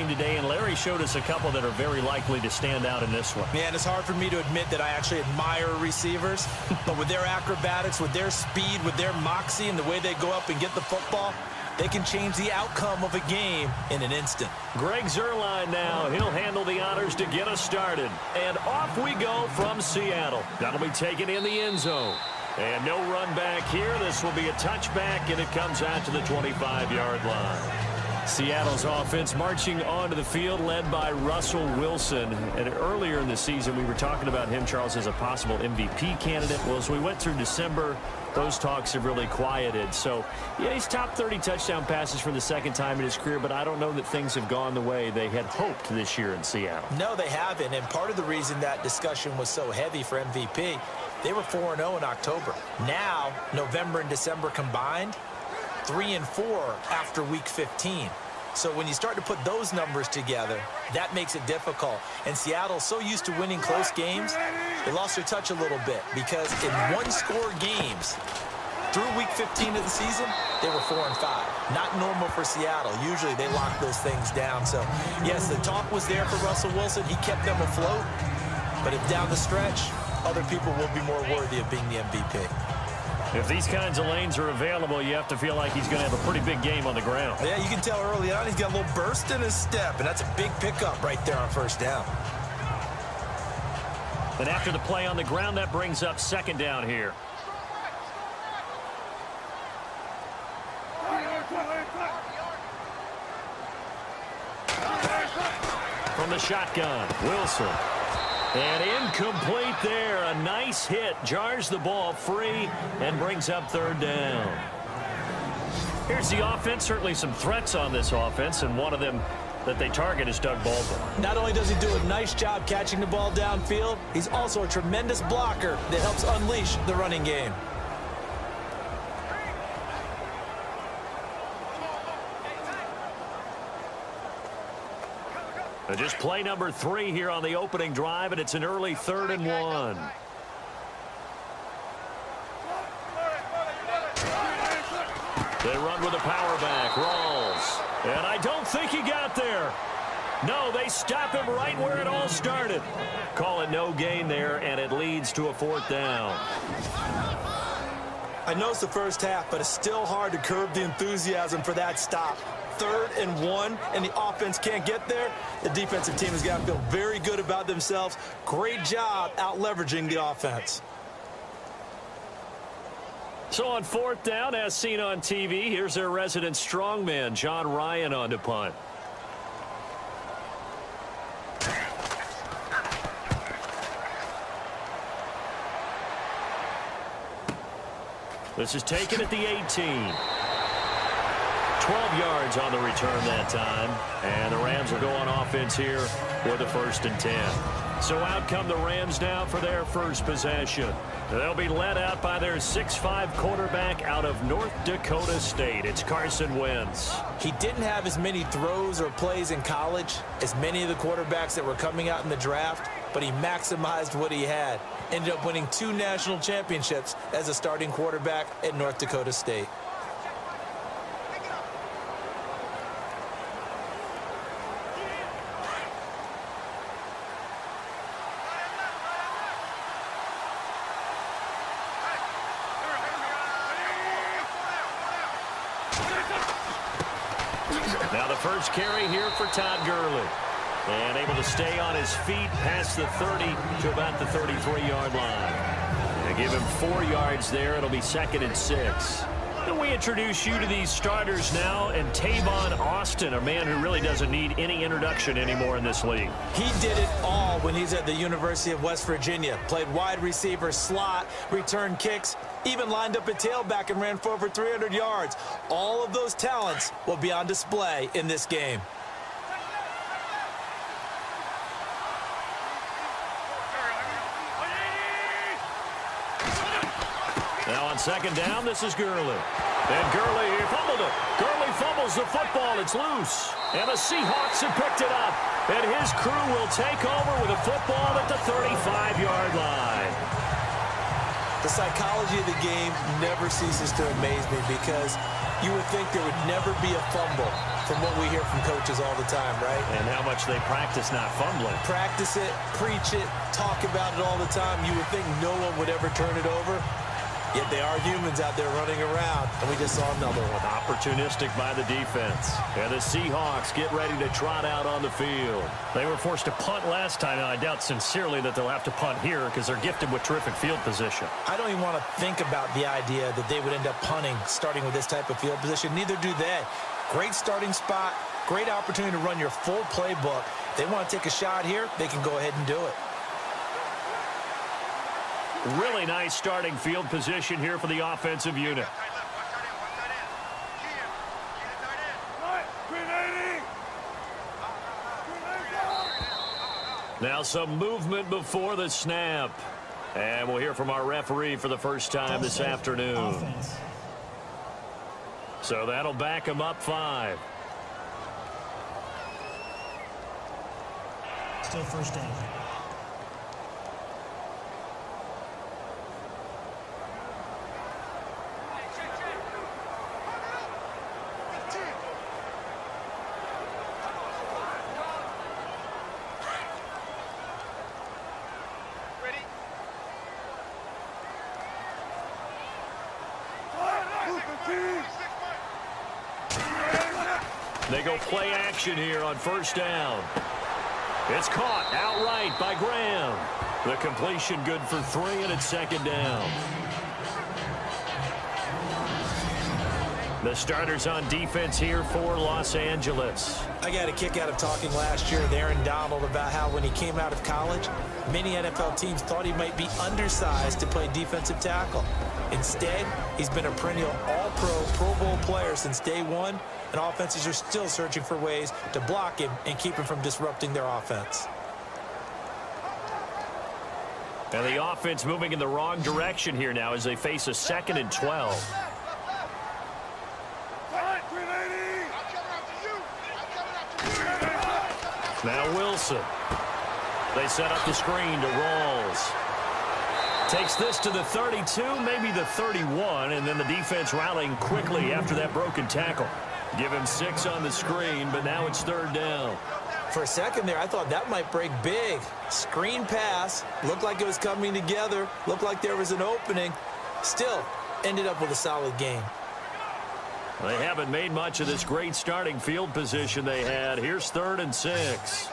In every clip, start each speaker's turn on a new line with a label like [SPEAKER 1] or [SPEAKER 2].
[SPEAKER 1] game today, and Larry showed us a couple that are very likely to stand out in this one.
[SPEAKER 2] Man, it's hard for me to admit that I actually admire receivers, but with their acrobatics, with their speed, with their moxie, and the way they go up and get the football, they can change the outcome of a game in an instant.
[SPEAKER 1] Greg Zuerlein now. He'll handle the honors to get us started. And off we go from Seattle. That'll be taken in the end zone. And no run back here. This will be a touchback, and it comes out to the 25-yard line. Seattle's offense marching onto the field, led by Russell Wilson. And earlier in the season, we were talking about him, Charles, as a possible MVP candidate. Well, as we went through December, those talks have really quieted. So, yeah, he's top 30 touchdown passes for the second time in his career, but I don't know that things have gone the way they had hoped this year in Seattle.
[SPEAKER 2] No, they haven't, and part of the reason that discussion was so heavy for MVP, they were 4-0 in October. Now, November and December combined, 3-4 after Week 15. So when you start to put those numbers together, that makes it difficult. And Seattle's so used to winning close games, they lost their touch a little bit because in one-score games, through Week 15 of the season, they were 4-5. Not normal for Seattle. Usually they lock those things down. So, yes, the talk was there for Russell Wilson. He kept them afloat. But if down the stretch, other people will be more worthy of being the MVP.
[SPEAKER 1] If these kinds of lanes are available, you have to feel like he's going to have a pretty big game on the ground.
[SPEAKER 2] Yeah, you can tell early on he's got a little burst in his step, and that's a big pickup right there on first down.
[SPEAKER 1] And after the play on the ground, that brings up second down here. From the shotgun, Wilson. And incomplete there. A nice hit. Jars the ball free and brings up third down. Here's the offense. Certainly some threats on this offense, and one of them that they target is Doug Baldwin.
[SPEAKER 2] Not only does he do a nice job catching the ball downfield, he's also a tremendous blocker that helps unleash the running game.
[SPEAKER 1] Just play number 3 here on the opening drive, and it's an early 3rd and 1. They run with a power back. Rawls. And I don't think he got there. No, they stop him right where it all started. Call it no gain there, and it leads to a 4th down.
[SPEAKER 2] I know it's the first half, but it's still hard to curb the enthusiasm for that stop. 3rd and 1, and the offense can't get there. The defensive team has got to feel very good about themselves. Great job out leveraging the offense.
[SPEAKER 1] So on 4th down, as seen on TV, here's their resident strongman, John Ryan, on to punt. This is taken at the 18. 12 yards on the return that time. And the Rams will go on offense here with a 1st and 10. So out come the Rams now for their first possession. They'll be led out by their 6'5" quarterback out of North Dakota State. It's Carson Wentz.
[SPEAKER 2] He didn't have as many throws or plays in college as many of the quarterbacks that were coming out in the draft, but he maximized what he had. Ended up winning 2 national championships as a starting quarterback at North Dakota State.
[SPEAKER 1] Now the first carry here for Todd Gurley. And able to stay on his feet past the 30 to about the 33-yard line. They give him 4 yards there. It'll be 2nd and 6. And we introduce you to these starters now, and Tavon Austin, a man who really doesn't need any introduction anymore in this league.
[SPEAKER 2] He did it all when he's at the University of West Virginia. Played wide receiver, slot, returned kicks, even lined up at tailback and ran for over 300 yards. All of those talents will be on display in this game.
[SPEAKER 1] Now on 2nd down, this is Gurley. And Gurley fumbled it. Gurley fumbles the football. It's loose. And the Seahawks have picked it up. And his crew will take over with a football at the 35-yard line.
[SPEAKER 2] The psychology of the game never ceases to amaze me because You would think there would never be a fumble from what we hear from coaches all the time, right?
[SPEAKER 1] And how much they practice not fumbling.
[SPEAKER 2] Practice it, preach it, talk about it all the time. You would think no one would ever turn it over. Yet they are humans out there running around, and we just saw another one.
[SPEAKER 1] Opportunistic by the defense. And the Seahawks get ready to trot out on the field. They were forced to punt last time, and I doubt sincerely that they'll have to punt here because they're gifted with terrific field position.
[SPEAKER 2] I don't even want to think about the idea that they would end up punting starting with this type of field position. Neither do they. Great starting spot, great opportunity to run your full playbook. They want to take a shot here, they can go ahead and do it.
[SPEAKER 1] Really nice starting field position here for the offensive unit. Now some movement before the snap. And we'll hear from our referee for the first time this afternoon. So that'll back him up 5.
[SPEAKER 3] Still first down.
[SPEAKER 1] They go play action here on first down. It's caught outright by Graham. The completion good for 3, and it's second down. The starters on defense here for Los Angeles.
[SPEAKER 2] I got a kick out of talking last year with Aaron Donald about how when he came out of college, many NFL teams thought he might be undersized to play defensive tackle. Instead, he's been a perennial all-pro, Pro Bowl player since day one, and offenses are still searching for ways to block him and keep him from disrupting their offense.
[SPEAKER 1] And the offense moving in the wrong direction here now as they face a 2nd and 12. Now Wilson. They set up the screen to Rawls. Takes this to the 32, maybe the 31, and then the defense rallying quickly after that broken tackle. Give him 6 on the screen, but now it's 3rd down.
[SPEAKER 2] For a second there, I thought that might break big. Screen pass, looked like it was coming together, looked like there was an opening. Still, ended up with a solid gain.
[SPEAKER 1] They haven't made much of this great starting field position they had. Here's 3rd and 6.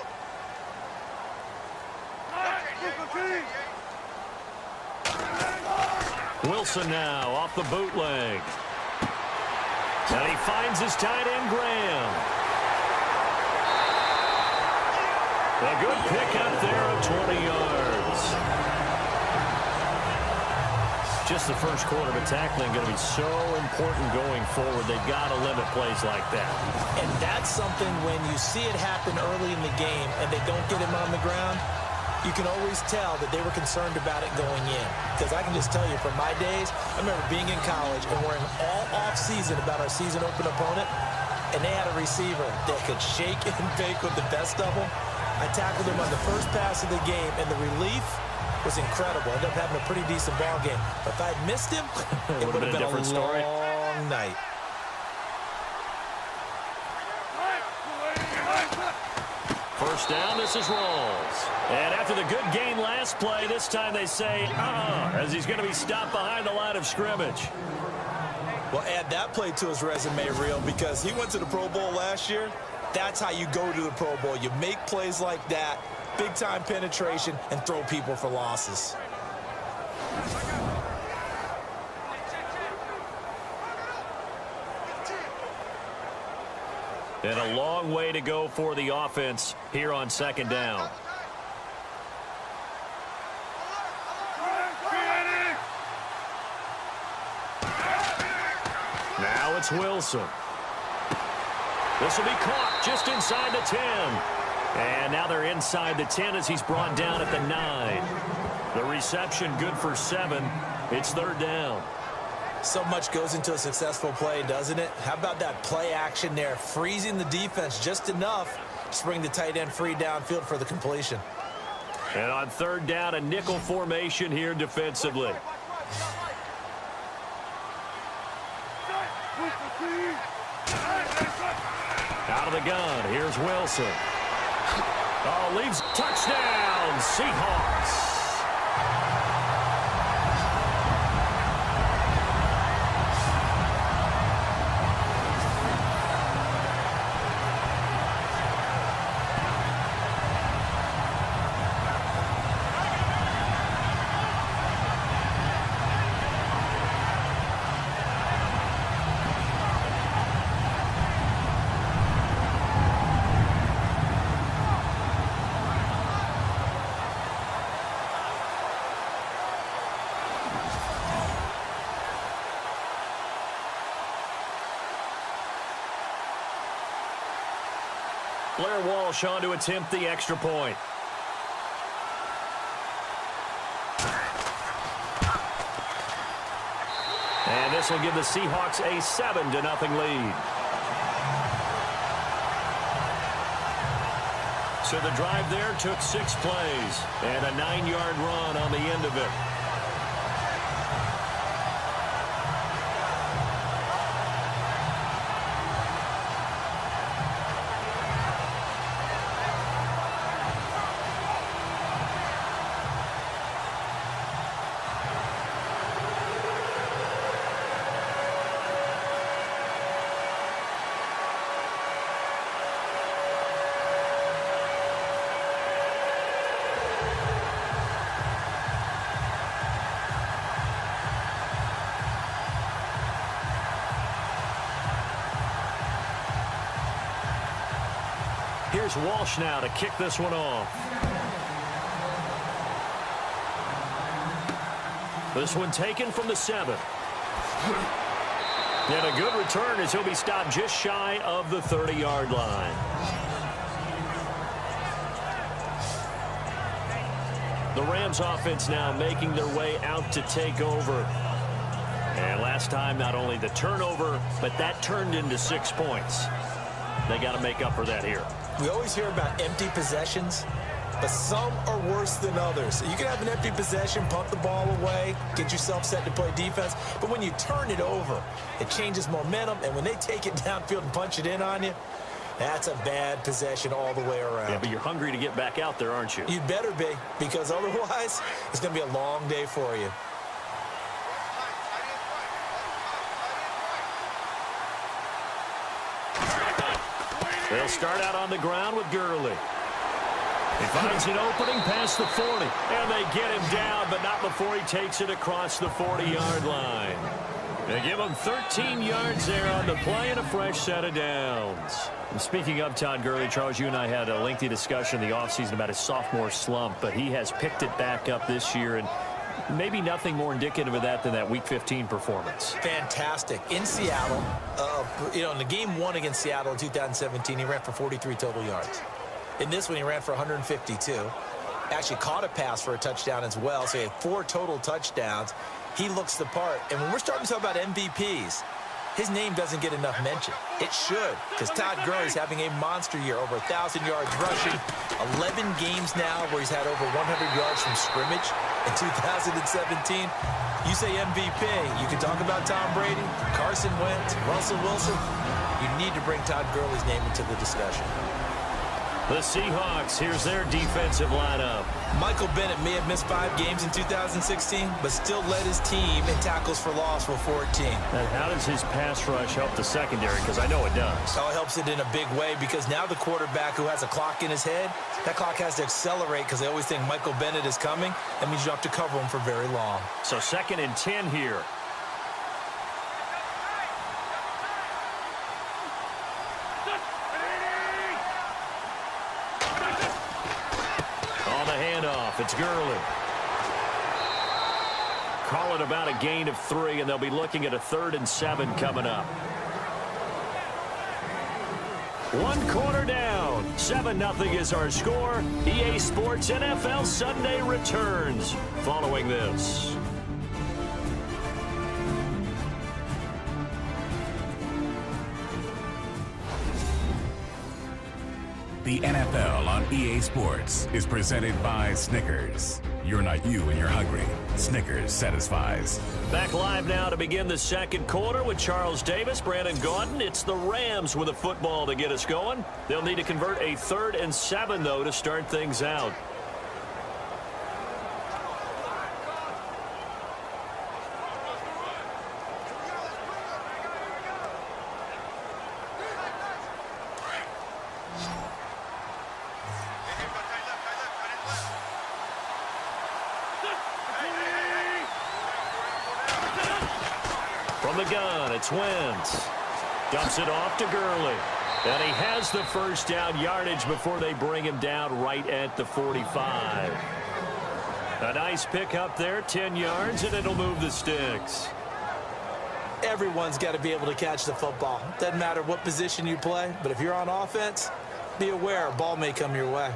[SPEAKER 1] Wilson now off the bootleg. And he finds his tight end, Graham. A good pickup there of 20 yards. Just the first quarter, but tackling going to be so important going forward. They've got to limit plays like that.
[SPEAKER 2] And that's something when you see it happen early in the game and they don't get him on the ground, you can always tell that they were concerned about it going in. Because I can just tell you from my days, I remember being in college and worrying all off-season about our season open opponent, and they had a receiver that could shake and bake with the best of them. I tackled him on the first pass of the game, and the relief was incredible. I ended up having a pretty decent ball game. But if I had missed him, it would have been a
[SPEAKER 1] different story.
[SPEAKER 2] long night.
[SPEAKER 1] First down, this is Rawls. And after the good gain last play, this time they say, as he's going to be stopped behind the line of scrimmage.
[SPEAKER 2] Well, add that play to his resume reel because he went to the Pro Bowl last year. That's how you go to the Pro Bowl. You make plays like that, big-time penetration, and throw people for losses.
[SPEAKER 1] And a long way to go for the offense here on 2nd down. Now it's Wilson. This will be caught just inside the 10. And now they're inside the 10 as he's brought down at the 9. The reception good for 7. It's 3rd down.
[SPEAKER 2] So much goes into a successful play, doesn't it? How about that play action there, freezing the defense just enough to bring the tight end free downfield for the completion.
[SPEAKER 1] And on 3rd down, a nickel formation here defensively. Out of the gun, here's Wilson. Oh, leaves. Touchdown, Seahawks. Blair Walsh on to attempt the extra point. And this will give the Seahawks a 7-0 lead. So the drive there took 6 plays and a 9-yard run on the end of it. Here's Walsh now to kick this one off. This one taken from the 7. And a good return as he'll be stopped just shy of the 30-yard line. The Rams offense now making their way out to take over. And last time, not only the turnover, but that turned into 6 points. They got to make up for that here.
[SPEAKER 2] We always hear about empty possessions, but some are worse than others. You can have an empty possession, pump the ball away, get yourself set to play defense, but when you turn it over, it changes momentum, and when they take it downfield and punch it in on you, that's a bad possession all the way around.
[SPEAKER 1] Yeah, but you're hungry to get back out there, aren't you?
[SPEAKER 2] You'd better be, because otherwise, it's going to be a long day for you.
[SPEAKER 1] They'll start out on the ground with Gurley. He finds an opening past the 40, and they get him down, but not before he takes it across the 40-yard line. They give him 13 yards there on the play and a fresh set of downs. And speaking of Todd Gurley, Charles, you and I had a lengthy discussion in the offseason about his sophomore slump, but he has picked it back up this year, and maybe nothing more indicative of that than that Week 15 performance.
[SPEAKER 2] Fantastic. In Seattle, in the game 1 against Seattle in 2017, he ran for 43 total yards. In this one, he ran for 152. Actually caught a pass for a touchdown as well, so he had 4 total touchdowns. He looks the part. And when we're starting to talk about MVPs, his name doesn't get enough mention. It should, because Todd Gurley's having a monster year, over 1,000 yards rushing, 11 games now where he's had over 100 yards from scrimmage in 2017. You say MVP, you can talk about Tom Brady, Carson Wentz, Russell Wilson. You need to bring Todd Gurley's name into the discussion.
[SPEAKER 1] The Seahawks, here's their defensive lineup.
[SPEAKER 2] Michael Bennett may have missed 5 games in 2016, but still led his team in tackles for loss with 14.
[SPEAKER 1] And how does his pass rush help the secondary? Because I know it does.
[SPEAKER 2] Oh, it helps it in a big way, because now the quarterback who has a clock in his head, that clock has to accelerate because they always think Michael Bennett is coming. That means you don't have to cover him for very long.
[SPEAKER 1] So 2nd and 10 here. It's Gurley. Call it about a gain of 3, and they'll be looking at a 3rd and 7 coming up. 1 quarter down. 7-0 is our score. EA Sports NFL Sunday returns following this.
[SPEAKER 3] The NFL on EA Sports is presented by Snickers. You're not you when you're hungry. Snickers satisfies.
[SPEAKER 1] Back live now to begin the second quarter with Charles Davis, Brandon Gaudin. It's the Rams with a football to get us going. They'll need to convert a 3rd and 7, though, to start things out. From the gun, it's Wentz. Dumps it off to Gurley. And he has the first down yardage before they bring him down right at the 45. A nice pick up there, 10 yards, and it'll move the sticks.
[SPEAKER 2] Everyone's got to be able to catch the football. Doesn't matter what position you play, but if you're on offense, be aware a ball may come your way.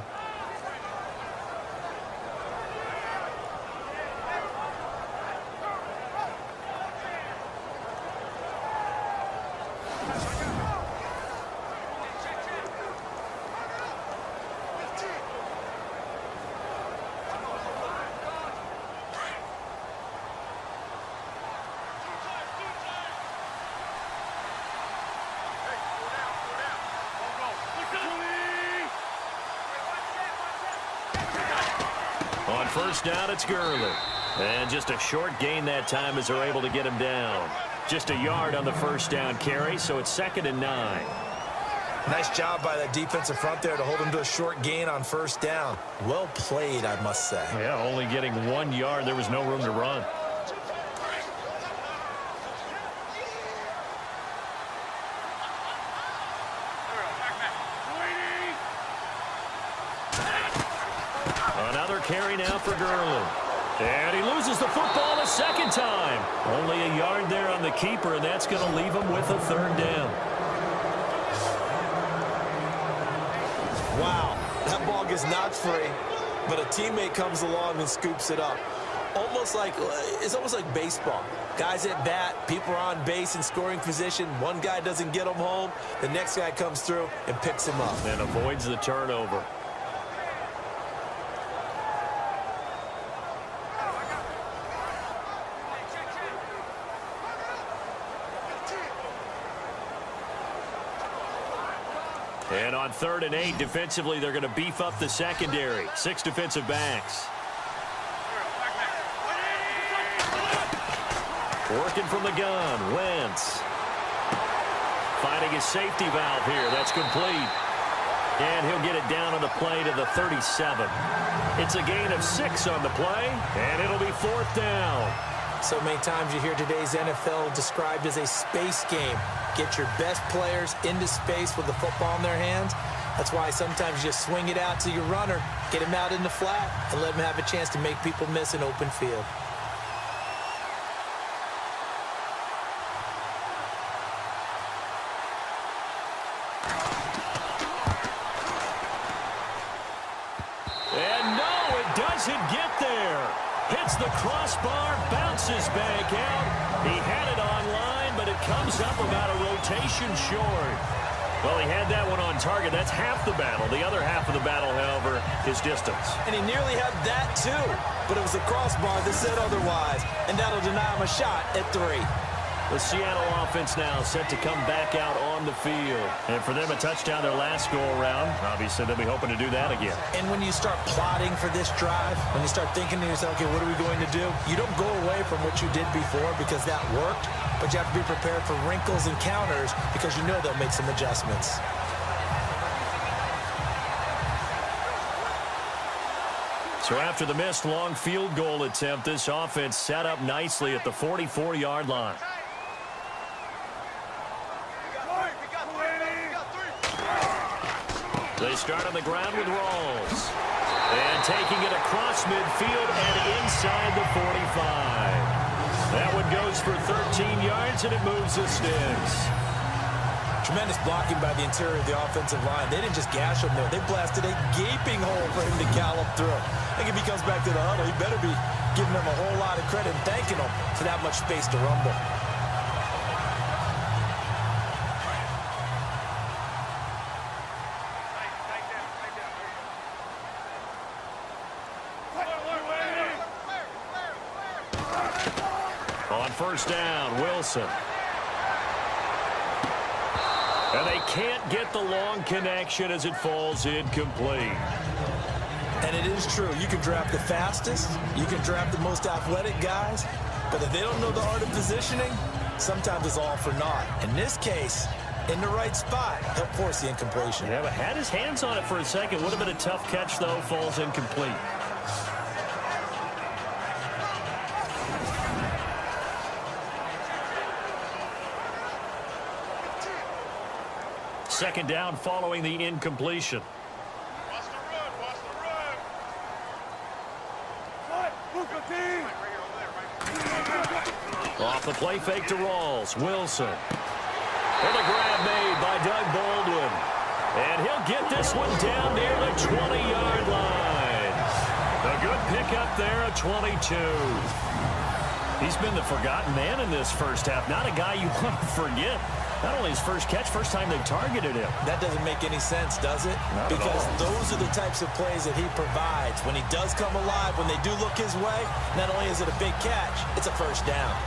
[SPEAKER 1] On first down, it's Gurley. And just a short gain that time as they're able to get him down. Just a yard on the first down carry, so it's 2nd and 9.
[SPEAKER 2] Nice job by that defensive front there to hold him to a short gain on first down. Well played, I must say.
[SPEAKER 1] Yeah, only getting 1 yard. There was no room to run. Another carry now for Gurley. And he loses the football a second time. Only a yard there on the keeper, and that's going to leave him with a 3rd down.
[SPEAKER 2] Wow, that ball gets knocked free, but a teammate comes along and scoops it up. It's almost like baseball. Guys at bat, people are on base in scoring position. One guy doesn't get him home. The next guy comes through and picks him up.
[SPEAKER 1] And avoids the turnover. And on 3rd and 8, defensively, they're going to beef up the secondary. 6 defensive backs. Working from the gun, Wentz. Finding his safety valve here. That's complete. And he'll get it down on the play to the 37. It's a gain of 6 on the play, and it'll be 4th down.
[SPEAKER 2] So many times you hear today's NFL described as a space game. Get your best players into space with the football in their hands. That's why sometimes you just swing it out to your runner, get him out in the flat, and let him have a chance to make people miss an open field.
[SPEAKER 1] And no, it doesn't get there. Hits the crossbar, bounces back out. He had it online, but it comes up about a rotation short. Well, he had that one on target. That's half the battle. The other half of the battle, however, is distance.
[SPEAKER 2] And he nearly had that, too. But it was the crossbar that said otherwise. And that'll deny him a shot at 3.
[SPEAKER 1] The Seattle offense now set to come back out on the field. And for them, a touchdown their last go-around. Obviously, they'll be hoping to do that again.
[SPEAKER 2] And when you start plotting for this drive, when you start thinking to yourself, okay, what are we going to do? You don't go away from what you did before because that worked, but you have to be prepared for wrinkles and counters because you know they'll make some adjustments.
[SPEAKER 1] So after the missed long field goal attempt, this offense set up nicely at the 44-yard line. They start on the ground with Rawls. And taking it across midfield and inside the 45. That one goes for 13 yards, and it moves the sticks.
[SPEAKER 2] Tremendous blocking by the interior of the offensive line. They didn't just gash him there. They blasted a gaping hole for him to gallop through. I think if he comes back to the huddle, he better be giving them a whole lot of credit and thanking them for that much space to rumble.
[SPEAKER 1] On first down, Wilson. And they can't get the long connection as it falls incomplete.
[SPEAKER 2] And it is true. You can draft the fastest. You can draft the most athletic guys. But if they don't know the art of positioning, sometimes it's all for naught. In this case, in the right spot, he'll force the incompletion.
[SPEAKER 1] Yeah, but had his hands on it for a second. Would have been a tough catch, though. Falls incomplete. Second down following the incompletion. Off the play fake to Rawls. Wilson. And the grab made by Doug Baldwin. And he'll get this one down near the 20-yard line. A good pickup there at 22. He's been the forgotten man in this first half. Not a guy you want to forget. Not only his first catch, first time they've targeted him.
[SPEAKER 2] That doesn't make any sense, does it?
[SPEAKER 1] Not
[SPEAKER 2] because
[SPEAKER 1] at all.
[SPEAKER 2] Those are the types of plays that he provides. When he does come alive, when they do look his way, not only is it a big catch, it's a first down.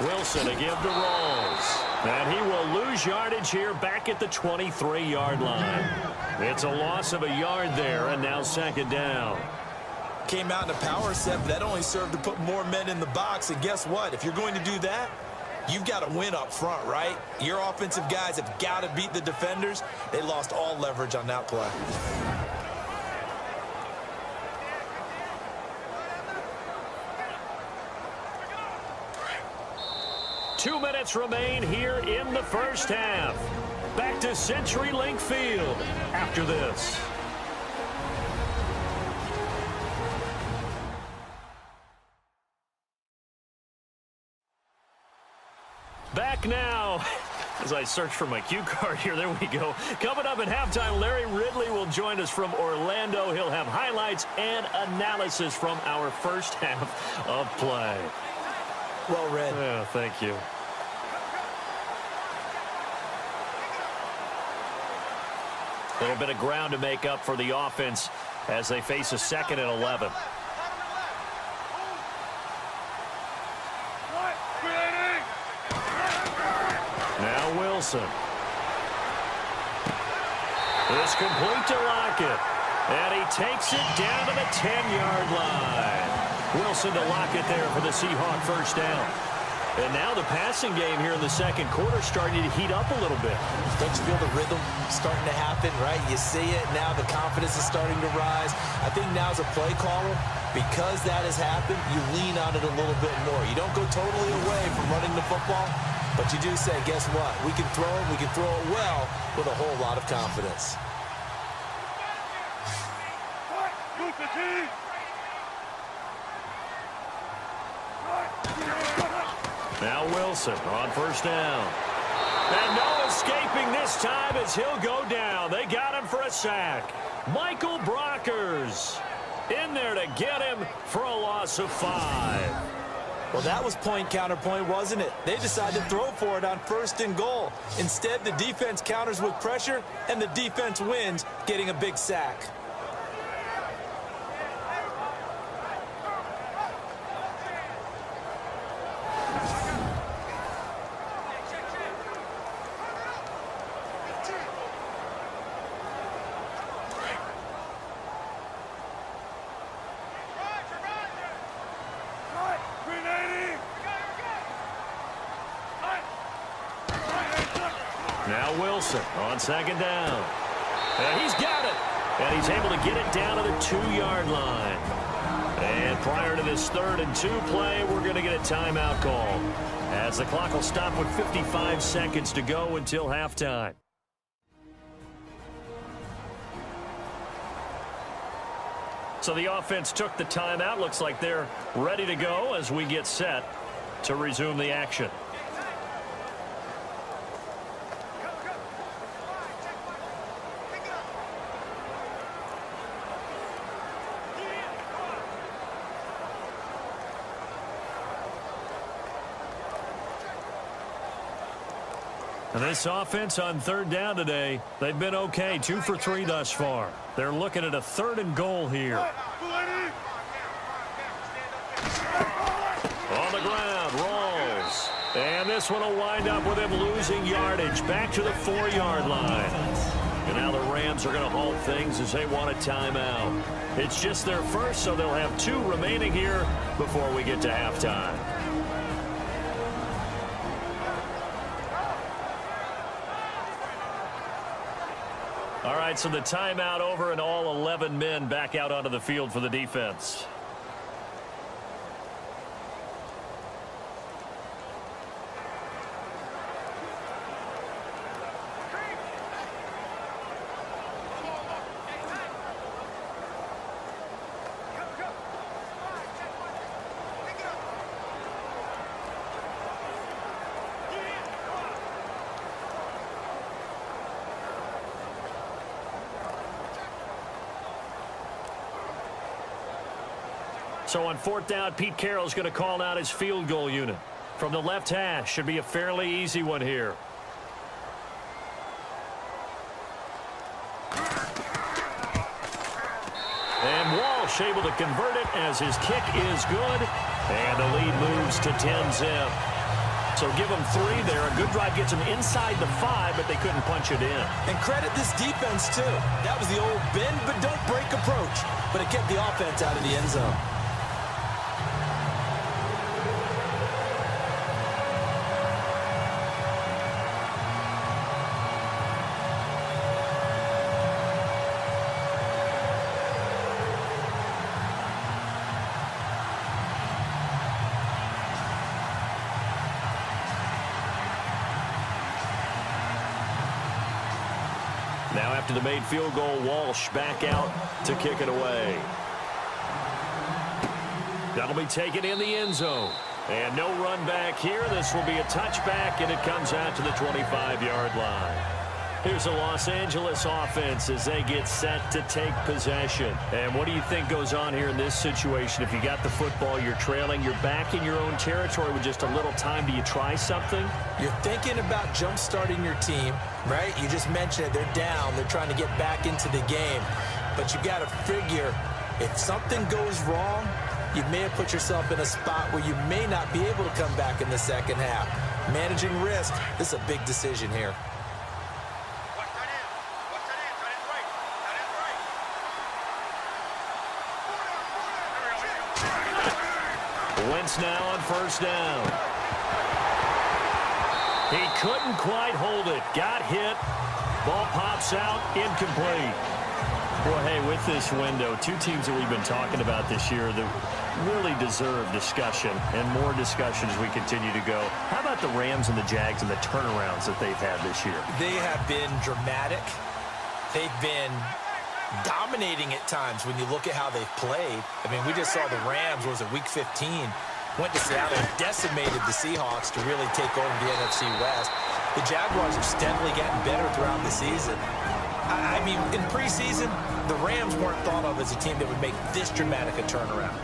[SPEAKER 1] Wilson to give to Rawls. And he will lose yardage here back at the 23-yard line. It's a loss of a yard there, and now second down.
[SPEAKER 2] Came out in a power set, but that only served to put more men in the box. And guess what? If you're going to do that, you've got to win up front, right? Your offensive guys have got to beat the defenders. They lost all leverage on that play.
[SPEAKER 1] 2 minutes remain here in the first half. Back to CenturyLink Field after this. Back now. As I search for my cue card here, there we go. Coming up at halftime, Larry Ridley will join us from Orlando. He'll have highlights and analysis from our first half of play.
[SPEAKER 2] Well read.
[SPEAKER 1] Yeah, thank you. A little bit of ground to make up for the offense as they face a 2nd and 11. Now Wilson. It's complete to Lockett. And he takes it down to the 10-yard line. Wilson to Lockett there for the Seahawk first down. And now the passing game here in the second quarter starting to heat up a little bit.
[SPEAKER 2] Don't you feel the rhythm starting to happen, right? You see it. Now the confidence is starting to rise. I think now as a play caller, because that has happened, you lean on it a little bit more. You don't go totally away from running the football, but you do say, guess what? We can throw it. We can throw it well with a whole lot of confidence.
[SPEAKER 1] Now Wilson on first down. And no escaping this time as he'll go down. They got him for a sack. Michael Brockers in there to get him for a loss of 5.
[SPEAKER 2] Well, that was point counterpoint, wasn't it? They decided to throw for it on 1st and goal. Instead, the defense counters with pressure, and the defense wins, getting a big sack.
[SPEAKER 1] Now Wilson on 2nd down. And he's got it. And he's able to get it down to the 2-yard line. And prior to this 3rd and 2 play, we're going to get a timeout call, as the clock will stop with 55 seconds to go until halftime. So the offense took the timeout. Looks like they're ready to go as we get set to resume the action. And this offense on third down today, they've been okay, 2 for 3 thus far. They're looking at a 3rd and goal here. On the ground, rolls. And this one will wind up with him losing yardage back to the 4-yard line. And now the Rams are going to halt things as they want a timeout. It's just their first, so they'll have 2 remaining here before we get to halftime. All right, so the timeout over and all 11 men back out onto the field for the defense. So on 4th down, Pete Carroll's going to call out his field goal unit. From the left hash, should be a fairly easy one here. And Walsh able to convert it as his kick is good. And the lead moves to 10-zip. So give them 3 there. A good drive gets them inside the 5, but they couldn't punch it in.
[SPEAKER 2] And credit this defense, too. That was the old bend but don't break approach. But it kept the offense out of the end zone.
[SPEAKER 1] Now after the made field goal, Walsh back out to kick it away. That'll be taken in the end zone. And no run back here. This will be a touchback, and it comes out to the 25-yard line. Here's the Los Angeles offense as they get set to take possession. And what do you think goes on here in this situation? If you got the football, you're trailing, you're back in your own territory with just a little time. Do you try something?
[SPEAKER 2] You're thinking about jump-starting your team, right? You just mentioned it. They're down. They're trying to get back into the game. But you got to figure if something goes wrong, you may have put yourself in a spot where you may not be able to come back in the second half. Managing risk, this is a big decision here.
[SPEAKER 1] Wentz now on 1st down. He couldn't quite hold it. Got hit. Ball pops out. Incomplete. Well, hey, with this window, 2 teams that we've been talking about this year that really deserve discussion and more discussion as we continue to go. How about the Rams and the Jags and the turnarounds that they've had this year?
[SPEAKER 2] They have been dramatic. They've been dominating at times when you look at how they've played. I mean, we just saw the Rams, was it week 15, went to Seattle and decimated the Seahawks to really take over the NFC West. The Jaguars have steadily gotten better throughout the season. I mean, in preseason, the Rams weren't thought of as a team that would make this dramatic a turnaround.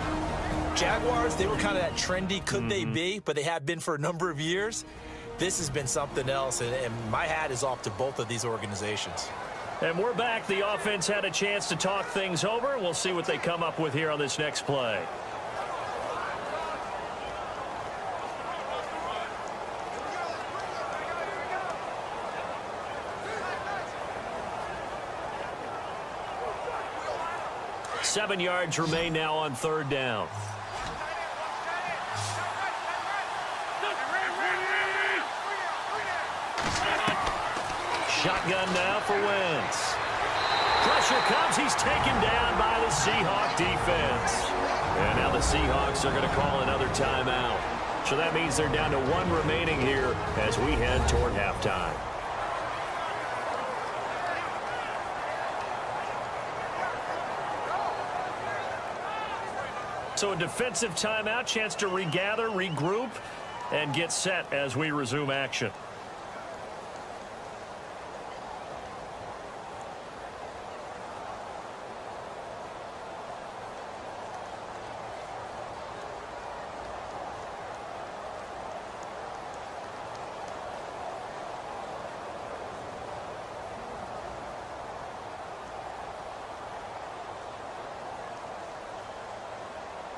[SPEAKER 2] Jaguars, they were kind of that trendy, could they be, but they have been for a number of years. This has been something else, and my hat is off to both of these organizations.
[SPEAKER 1] And we're back. The offense had a chance to talk things over. We'll see what they come up with here on this next play. Seven yards remain now on 3rd down. Shotgun now for Wentz. Pressure comes. He's taken down by the Seahawk defense. And now the Seahawks are going to call another timeout. So that means they're down to 1 remaining here as we head toward halftime. So a defensive timeout, chance to regather, regroup, and get set as we resume action.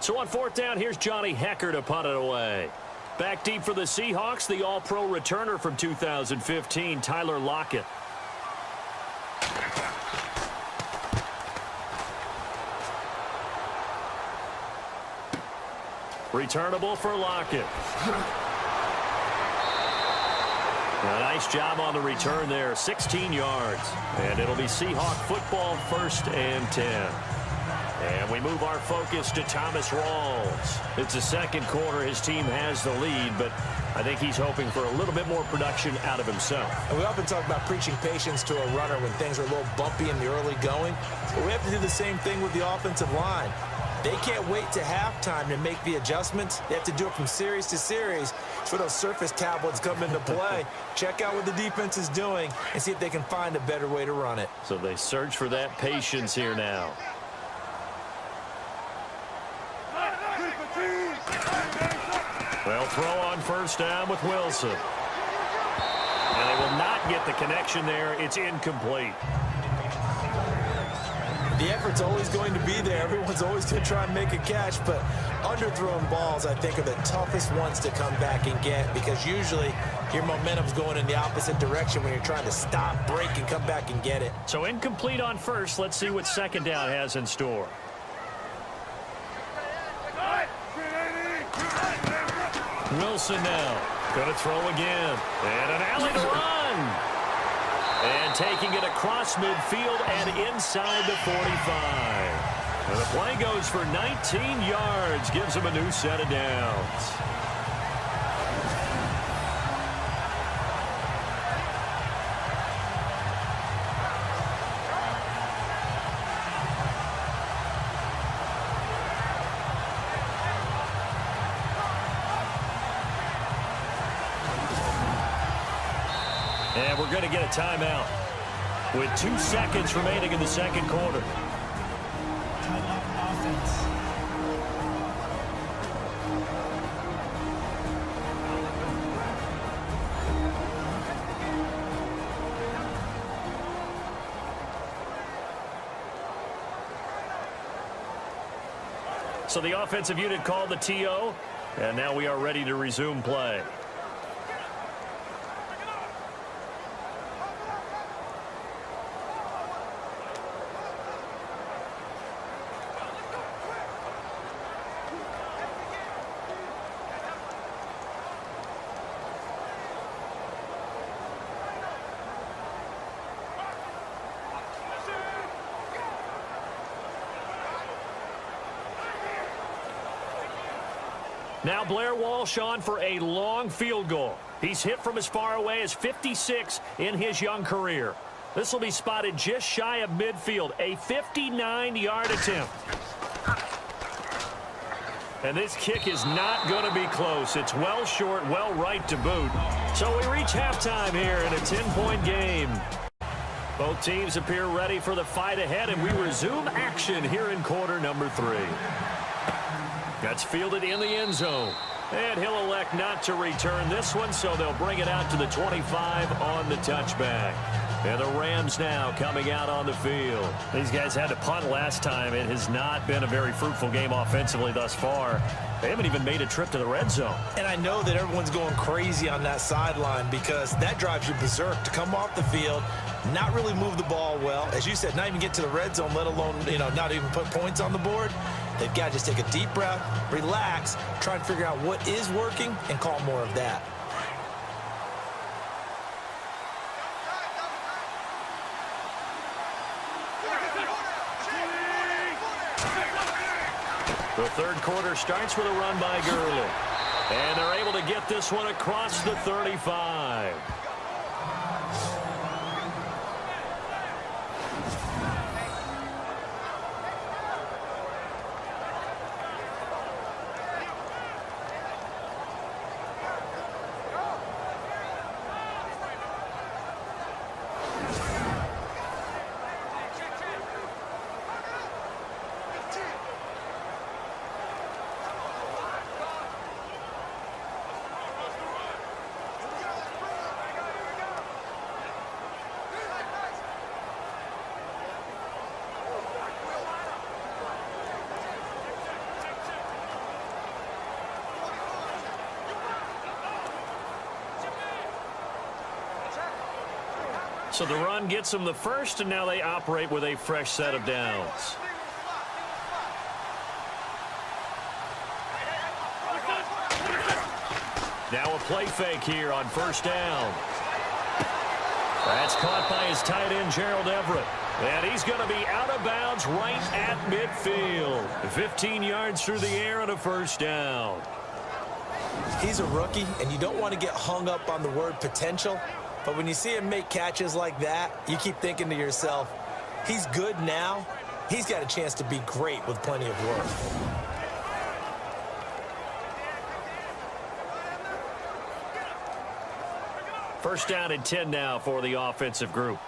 [SPEAKER 1] So on fourth down, here's Johnny Hecker to punt it away. Back deep for the Seahawks, the All-Pro returner from 2015, Tyler Lockett. Returnable for Lockett. A nice job on the return there, 16 yards. And it'll be Seahawk football, 1st and 10. And we move our focus to Thomas Rawls. It's the second quarter. His team has the lead, but I think he's hoping for a little bit more production out of himself.
[SPEAKER 2] And we often talk about preaching patience to a runner when things are a little bumpy in the early going. But we have to do the same thing with the offensive line. They can't wait to halftime to make the adjustments. They have to do it from series to series. It's where those surface tablets come into play. Check out what the defense is doing and see if they can find a better way to run it.
[SPEAKER 1] So they search for that patience here now. They'll throw on 1st down with Wilson. And they will not get the connection there. It's incomplete.
[SPEAKER 2] The effort's always going to be there. Everyone's always going to try and make a catch, but underthrown balls, I think, are the toughest ones to come back and get because usually your momentum's going in the opposite direction when you're trying to stop, break, and come back and get it.
[SPEAKER 1] So incomplete on 1st. Let's see what 2nd down has in store. Wilson now. Going to throw again. And an alley to run. And taking it across midfield and inside the 45. And the play goes for 19 yards. Gives him a new set of downs. And we're going to get a timeout with 2 seconds remaining in the second quarter.
[SPEAKER 4] Timeout offense.
[SPEAKER 1] So the offensive unit called the TO, and now we are ready to resume play. Now Blair Walsh on for a long field goal. He's hit from as far away as 56 in his young career. This will be spotted just shy of midfield, a 59-yard attempt. And this kick is not going to be close. It's well short, well right to boot. So we reach halftime here in a 10-point game. Both teams appear ready for the fight ahead, and we resume action here in quarter number 3. That's fielded in the end zone. And he'll elect not to return this one, so they'll bring it out to the 25 on the touchback. And the Rams now coming out on the field. These guys had to punt last time. It has not been a very fruitful game offensively thus far. They haven't even made a trip to the red zone.
[SPEAKER 2] And I know that everyone's going crazy on that sideline because that drives you berserk to come off the field, not really move the ball well. As you said, not even get to the red zone, let alone, not even put points on the board. They've got to just take a deep breath, relax, try and figure out what is working, and call more of that.
[SPEAKER 1] The third quarter starts with a run by Gurley. And they're able to get this one across the 35. So the run gets them the first, and now they operate with a fresh set of downs. Now a play fake here on first down. That's caught by his tight end, Gerald Everett. And he's going to be out of bounds right at midfield. 15 yards through the air and a first down.
[SPEAKER 2] He's a rookie, and you don't want to get hung up on the word potential. But when you see him make catches like that, you keep thinking to yourself, he's good now. He's got a chance to be great with plenty of work.
[SPEAKER 1] First down and 10 now for the offensive group.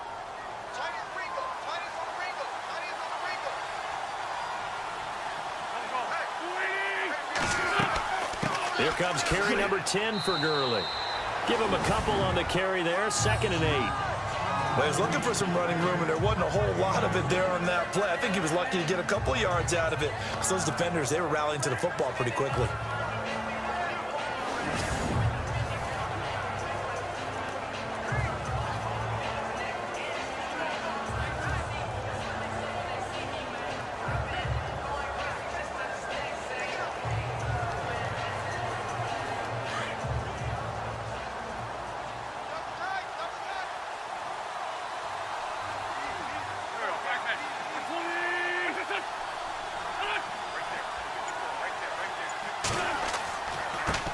[SPEAKER 1] Here comes carry number 10 for Gurley. Give him a couple on the carry there, 2nd and 8.
[SPEAKER 2] Well, he was looking for some running room, and there wasn't a whole lot of it there on that play. I think he was lucky to get a couple yards out of it. So those defenders, they were rallying to the football pretty quickly.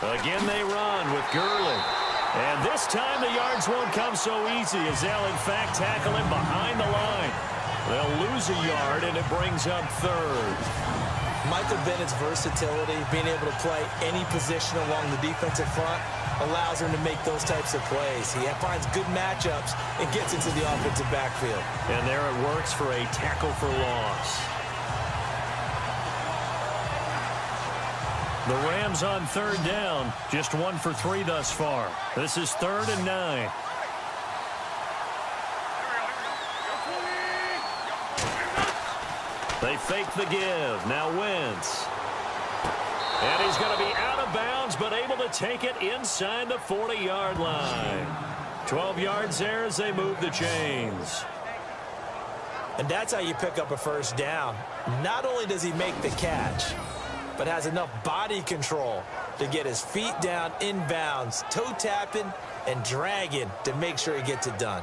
[SPEAKER 1] Again they run with Gurley. And this time the yards won't come so easy as they'll in fact tackle him behind the line. They'll lose a yard and it brings up 3rd.
[SPEAKER 2] Michael Bennett's versatility, being able to play any position along the defensive front, allows him to make those types of plays. He finds good matchups and gets into the offensive backfield.
[SPEAKER 1] And there it works for a tackle for loss. The Rams on 3rd down, just 1 for 3 thus far. This is 3rd and 9. They fake the give. Now Wentz. And he's going to be out of bounds, but able to take it inside the 40-yard line. 12 yards there as they move the chains.
[SPEAKER 2] And that's how you pick up a first down. Not only does he make the catch, but has enough body control to get his feet down inbounds, toe tapping and dragging to make sure he gets it done.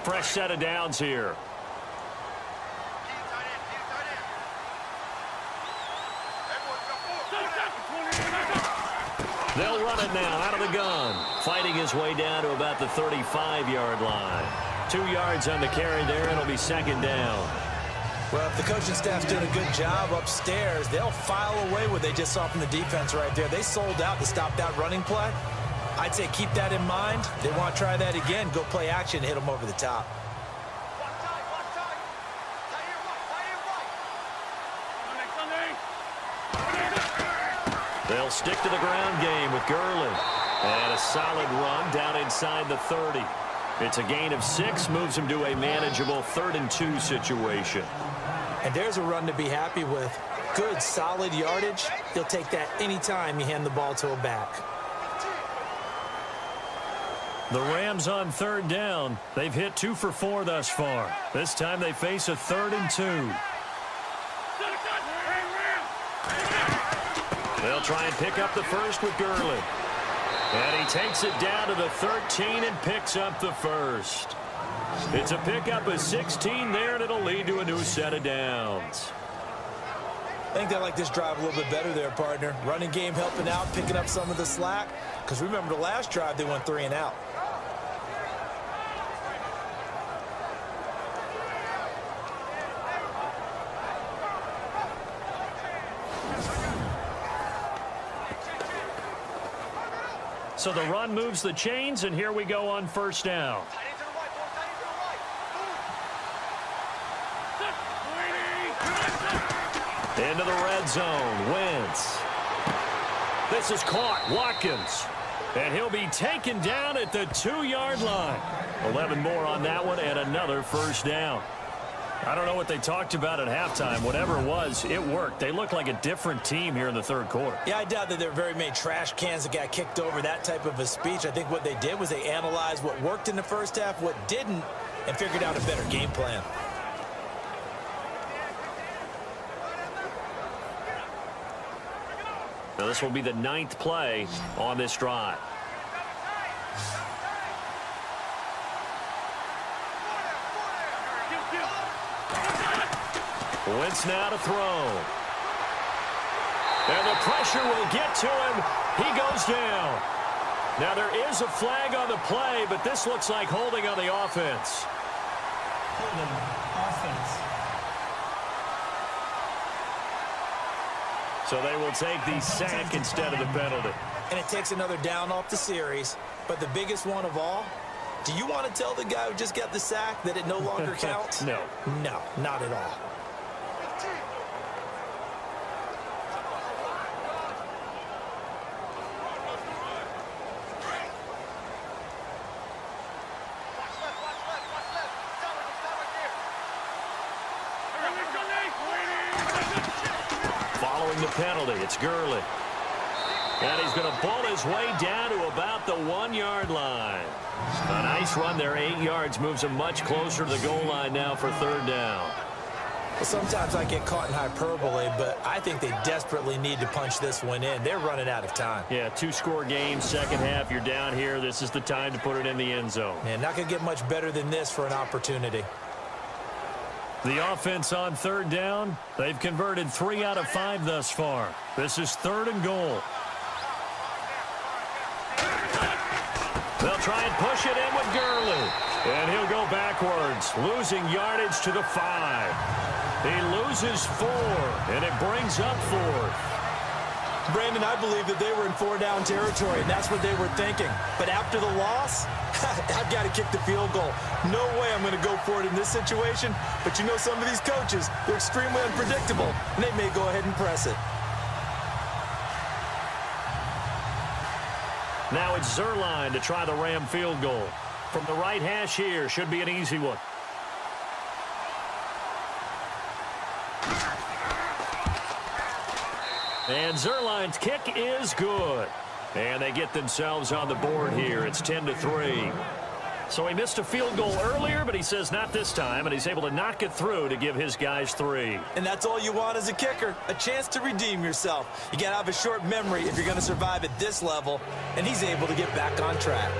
[SPEAKER 1] Fresh set of downs here. They'll run it now out of the gun. Fighting his way down to about the 35-yard line. 2 yards on the carry there. It'll be 2nd down.
[SPEAKER 2] Well, if the coaching staff's doing a good job upstairs, they'll file away what they just saw from the defense right there. They sold out to stop that running play. I'd say keep that in mind. They want to try that again. Go play action, hit them over the top.
[SPEAKER 1] They'll stick to the ground game with Gurley. And a solid run down inside the 30. It's a gain of 6, moves him to a manageable 3rd and 2 situation.
[SPEAKER 2] And there's a run to be happy with. Good, solid yardage. He'll take that anytime you hand the ball to a back.
[SPEAKER 1] The Rams on 3rd down. They've hit 2 for 4 thus far. This time they face a 3rd and 2. They'll try and pick up the first with Gurley. And he takes it down to the 13 and picks up the first. It's a pickup of 16 there, and it'll lead to a new set of downs.
[SPEAKER 2] I think they like this drive a little bit better there, partner. Running game helping out, picking up some of the slack. Because remember the last drive, they went 3 and out.
[SPEAKER 1] So the run moves the chains, and here we go on first down. Into the red zone, Wentz. This is caught, Watkins. And he'll be taken down at the 2-yard line. 11 more on that one, and another first down. I don't know what they talked about at halftime. Whatever it was, it worked. They looked like a different team here in the third quarter.
[SPEAKER 2] Yeah, I doubt that there were very many trash cans that got kicked over, that type of a speech. I think what they did was they analyzed what worked in the first half, what didn't, and figured out a better game plan.
[SPEAKER 1] Now this will be the 9th play on this drive. Wentz now to throw. And the pressure will get to him. He goes down. Now there is a flag on the play, but this looks like holding on the offense.
[SPEAKER 2] Holding offense.
[SPEAKER 1] So they will take the sack instead of the penalty.
[SPEAKER 2] And it takes another down off the series. But the biggest one of all, do you want to tell the guy who just got the sack that it no longer counts?
[SPEAKER 1] No.
[SPEAKER 2] No, not at all.
[SPEAKER 1] Following the penalty, it's Gurley. And he's going to pull his way down to about the 1-yard line. A nice run there, 8 yards, moves him much closer to the goal line now for third down.
[SPEAKER 2] Well, sometimes I get caught in hyperbole, but I think they desperately need to punch this one in. They're running out of time.
[SPEAKER 1] Yeah, 2-score game, second half, you're down here. This is the time to put it in the end zone.
[SPEAKER 2] Man, not going to get much better than this for an opportunity.
[SPEAKER 1] The offense on third down, they've converted 3 out of 5 thus far. This is 3rd and goal. They'll try and push it in with Gurley. And he'll go backwards, losing yardage to the 5. He loses 4, and it brings up 4th.
[SPEAKER 2] Brandon, I believe that they were in 4-down territory, and that's what they were thinking. But after the loss, I've got to kick the field goal. No way I'm going to go for it in this situation. But you know some of these coaches, they're extremely unpredictable, and they may go ahead and press it.
[SPEAKER 1] Now it's Zerline to try the Ram field goal. From the right hash here, should be an easy one. And Zerline's kick is good. And they get themselves on the board here. It's 10-3. So he missed a field goal earlier, but he says not this time, and he's able to knock it through to give his guys 3.
[SPEAKER 2] And that's all you want as a kicker, a chance to redeem yourself. You got to have a short memory if you're going to survive at this level, and he's able to get back on track.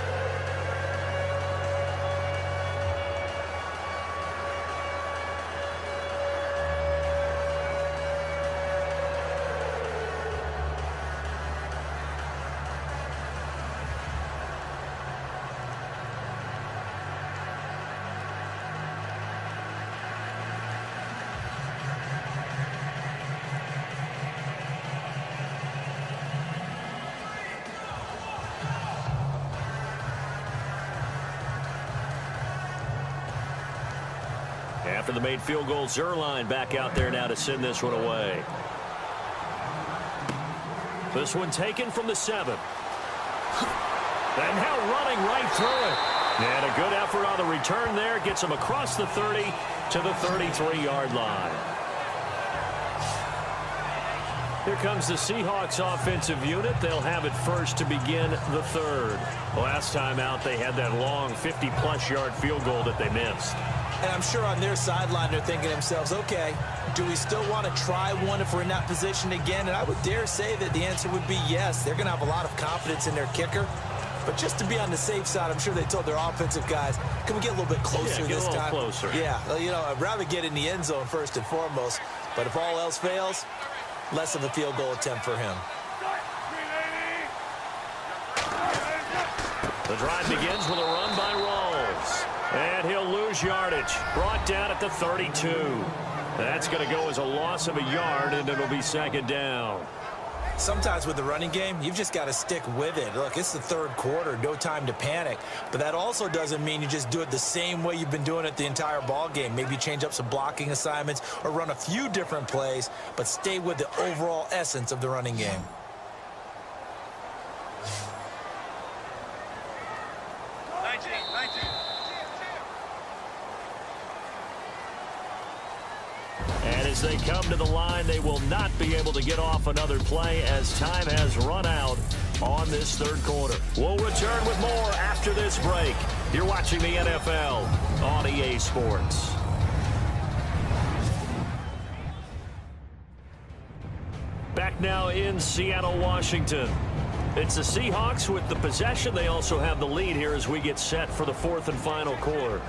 [SPEAKER 1] After the made field goal, Zerline back out there now to send this one away. This one taken from the 7. And now running right through it. And a good effort on the return there. Gets him across the 30 to the 33-yard line. Here comes the Seahawks offensive unit. They'll have it first to begin the 3rd. Last time out, they had that long 50-plus yard field goal that they missed.
[SPEAKER 2] And I'm sure on their sideline they're thinking to themselves, okay, do we still want to try one if we're in that position again? And I would dare say that the answer would be yes. They're going to have a lot of confidence in their kicker. But just to be on the safe side, I'm sure they told their offensive guys, can we get a little bit closer this time?
[SPEAKER 1] Closer.
[SPEAKER 2] Yeah, well, you know, I'd rather get in the end zone first and foremost. But if all else fails, less of a field goal attempt for him.
[SPEAKER 1] The drive begins with a run by Rawls. And he'll lose yardage. Brought down at the 32. That's going to go as a loss of a yard, and it'll be 2nd down.
[SPEAKER 2] Sometimes with the running game, you've just got to stick with it. Look, it's the 3rd quarter, no time to panic. But that also doesn't mean you just do it the same way you've been doing it the entire ball game. Maybe change up some blocking assignments or run a few different plays, but stay with the overall essence of the running game.
[SPEAKER 1] As they come to the line, they will not be able to get off another play as time has run out on this third quarter. We'll return with more after this break. You're watching the NFL on EA Sports. Back now in Seattle, Washington. It's the Seahawks with the possession. They also have the lead here as we get set for the fourth and final quarter.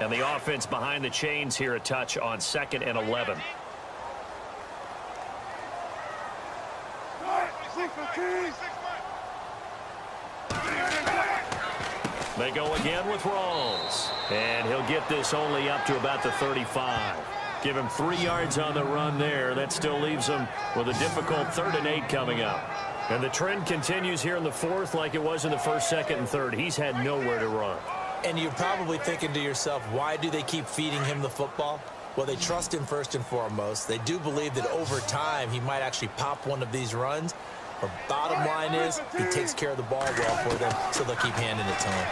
[SPEAKER 1] And the offense behind the chains here a touch on 2nd and 11. They go again with Rawls. And he'll get this only up to about the 35. Give him 3 yards on the run there. That still leaves him with a difficult 3rd and 8 coming up. And the trend continues here in the fourth like it was in the first, second, and third. He's had nowhere to run.
[SPEAKER 2] And you're probably thinking to yourself, why do they keep feeding him the football? Well, they trust him first and foremost. They do believe that over time he might actually pop one of these runs. But bottom line is he takes care of the ball well for them, so they'll keep handing it to him.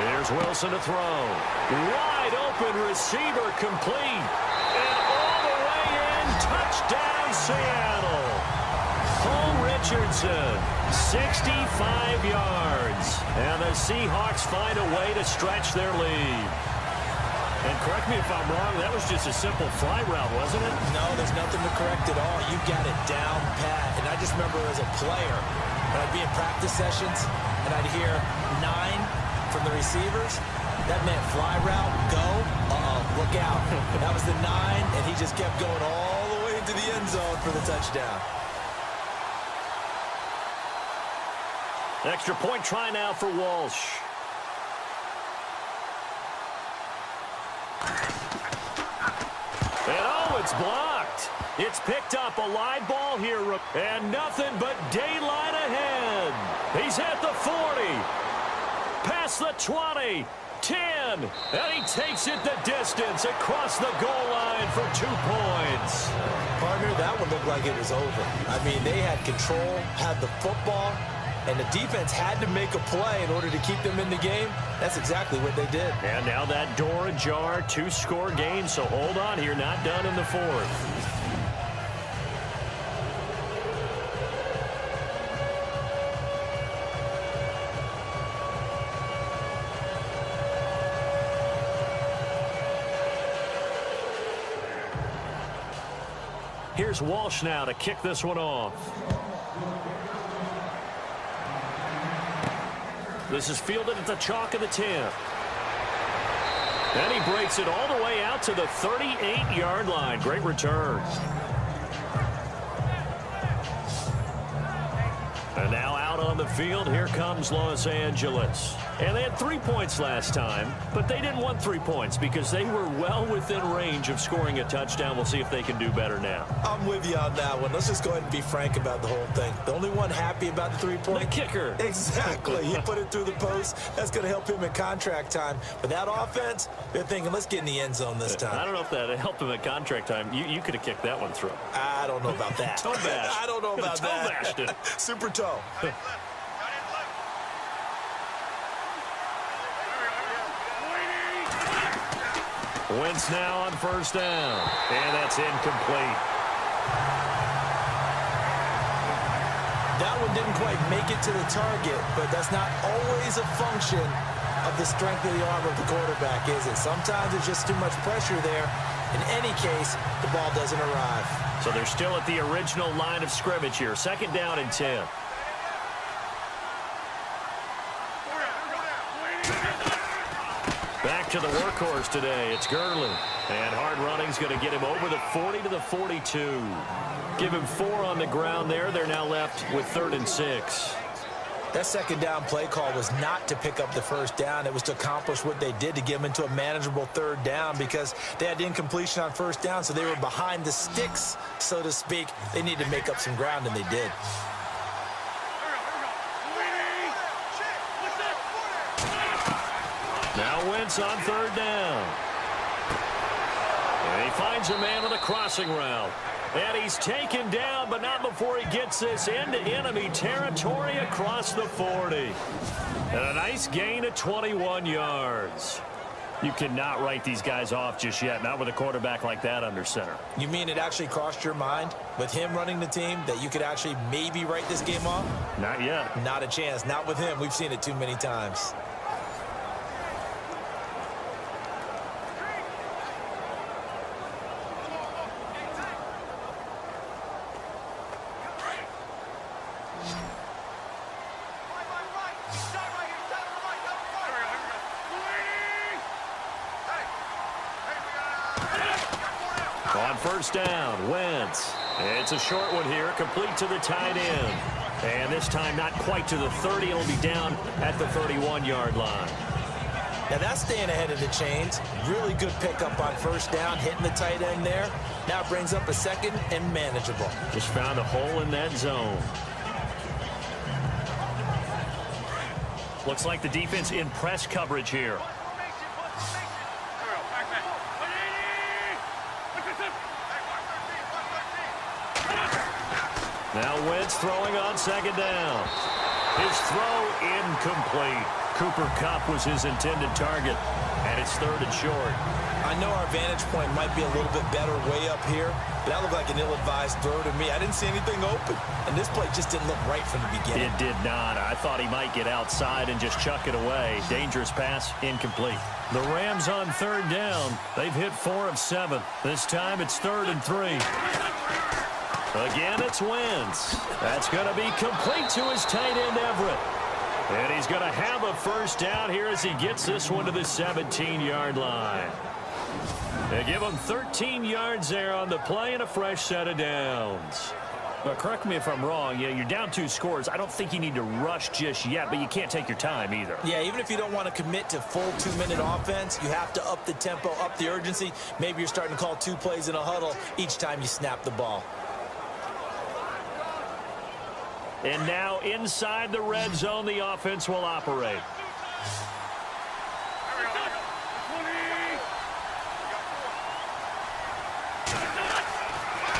[SPEAKER 1] Here's Wilson to throw. Wide open receiver complete. And all the way in, touchdown Seattle. Cole Richardson, 65 yards. And the Seahawks find a way to stretch their lead. And correct me if I'm wrong, that was just a simple fly route, wasn't it?
[SPEAKER 2] No, there's nothing to correct at all. You got it down pat. And I just remember as a player, when I'd be in practice sessions, and I'd hear 9 from the receivers, that meant fly route, go, look out. That was the 9, and he just kept going all the way into the end zone for the touchdown.
[SPEAKER 1] Extra point try now for Walsh. And oh, it's blocked. It's picked up a live ball here. And nothing but daylight ahead. He's at the 40. Past the 20. 10. And he takes it the distance across the goal line for 2 points.
[SPEAKER 2] Partner, that one looked like it was over. I mean, they had control, had the football, and the defense had to make a play in order to keep them in the game. That's exactly what they did.
[SPEAKER 1] And now that door ajar, 2-score game, so hold on here, not done in the fourth. Here's Walsh now to kick this one off. This is fielded at the chalk of the 10. And he breaks it all the way out to the 38-yard line. Great return. And now out on the field, here comes Los Angeles. And they had 3 points last time, but they didn't want 3 points because they were well within range of scoring a touchdown. We'll see if they can do better now.
[SPEAKER 2] I'm with you on that one. Let's just go ahead and be frank about the whole thing. The only one happy about the 3-point?
[SPEAKER 1] The kicker.
[SPEAKER 2] Exactly. He put it through the post. That's going to help him in contract time. But that offense, they're thinking, let's get in the end zone this time.
[SPEAKER 1] I don't know if that helped him at contract time. You could have kicked that one through.
[SPEAKER 2] I don't know about that.
[SPEAKER 1] Toe bash.
[SPEAKER 2] I don't know about
[SPEAKER 1] toe
[SPEAKER 2] that.
[SPEAKER 1] Bashed it.
[SPEAKER 2] Super toe.
[SPEAKER 1] Wentz now on first down. And that's incomplete.
[SPEAKER 2] That one didn't quite make it to the target, but that's not always a function of the strength of the arm of the quarterback, is it? Sometimes it's just too much pressure there. In any case, the ball doesn't arrive.
[SPEAKER 1] So they're still at the original line of scrimmage here. 2nd down and 10. Back to the workhorse today. It's Gurley. And hard running's going to get him over the 40 to the 42. Give him 4 on the ground there. They're now left with 3rd and 6.
[SPEAKER 2] That 2nd down play call was not to pick up the first down. It was to accomplish what they did, to get them into a manageable 3rd down, because they had incompletion on first down, so they were behind the sticks, so to speak. They needed to make up some ground, and they did.
[SPEAKER 1] Now Wentz on 3rd down. And he finds a man with a crossing route. And he's taken down, but not before he gets this into enemy territory across the 40. And a nice gain of 21 yards. You cannot write these guys off just yet, not with a quarterback like that under center.
[SPEAKER 2] You mean it actually crossed your mind with him running the team that you could actually maybe write this game off?
[SPEAKER 1] Not yet.
[SPEAKER 2] Not a chance. Not with him. We've seen it too many times.
[SPEAKER 1] On first down, Wentz. It's a short one here, complete to the tight end. And this time not quite to the 30. It'll be down at the 31-yard line.
[SPEAKER 2] Now that's staying ahead of the chains. Really good pickup on first down, hitting the tight end there. Now brings up a second and manageable.
[SPEAKER 1] Just found a hole in that zone. Looks like the defense in press coverage here. Now Wentz throwing on second down. His throw incomplete. Cooper Kupp was his intended target, and it's third and short.
[SPEAKER 2] I know our vantage point might be a little bit better way up here, but that looked like an ill-advised throw to me. I didn't see anything open, and this play just didn't look right from the beginning.
[SPEAKER 1] It did not. I thought he might get outside and just chuck it away. Dangerous pass, incomplete. The Rams on third down. They've hit 4 of 7. This time it's 3rd and 3. Again, it's Wentz. That's going to be complete to his tight end, Everett. And he's going to have a first down here as he gets this one to the 17-yard line. They give him 13 yards there on the play and a fresh set of downs. Well, correct me if I'm wrong. Yeah, you're down 2 scores. I don't think you need to rush just yet, but you can't take your time either.
[SPEAKER 2] Yeah, even if you don't want to commit to full 2-minute offense, you have to up the tempo, up the urgency. Maybe you're starting to call 2 plays in a huddle each time you snap the ball.
[SPEAKER 1] And now inside the red zone, the offense will operate.